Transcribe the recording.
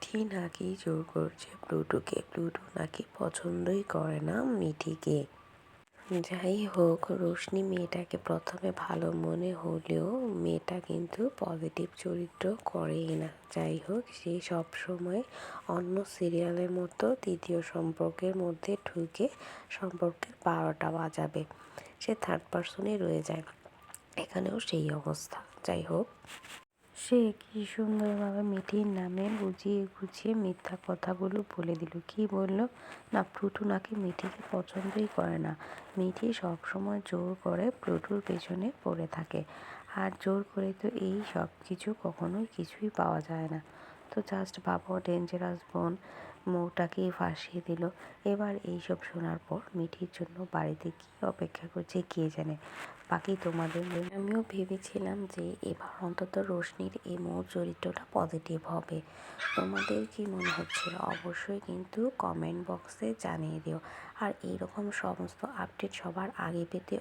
মিঠি নাকি জোর করছে প্লুটোকে। প্লুটো নাকি পছন্দই করে না মিঠিকে। যাই হোক, রোশনি মেয়েটাকে প্রথমে ভালো মনে হলেও মেয়েটা কিন্তু পজিটিভ চরিত্র করেই না। যাই হোক, সে সবসময় অন্য সিরিয়ালের মতো তৃতীয় সম্পর্কের মধ্যে ঢুকে সম্পর্কের 12টা বাজাবে। সে থার্ড পার্সনে রয়ে যায়। এখানেও সেই অবস্থা। যাই হোক, সে কি সুন্দরভাবে মিঠির নামে বুঝিয়ে গুছিয়ে মিথ্যা কথাগুলো বলে দিল। কি বলল না, প্লুটো নাকি মিঠিকে পছন্দই করে না। মিঠি সবসময় জোর করে প্লুটোর পেছনে পড়ে থাকে। আর জোর করে তো এই সব কিছু কখনোই কিছুই পাওয়া যায় না। তো জাস্ট ভাবো, ডেঞ্জারাস বোন মৌটাকেই ফাঁসিয়ে দিল। এবার এইসব শোনার পর মিঠির জন্য বাড়িতে কি অপেক্ষা করছে কে জানে। বাকি তোমাদের। আমিও ভেবেছিলাম যে এবার অন্তত রোশনির এই মৌ চরিত্রটা পজিটিভ হবে। তোমাদের কি মনে হচ্ছে অবশ্যই কিন্তু কমেন্ট বক্সে জানিয়ে দিও। আর এইরকম সমস্ত আপডেট সবার আগে পেতে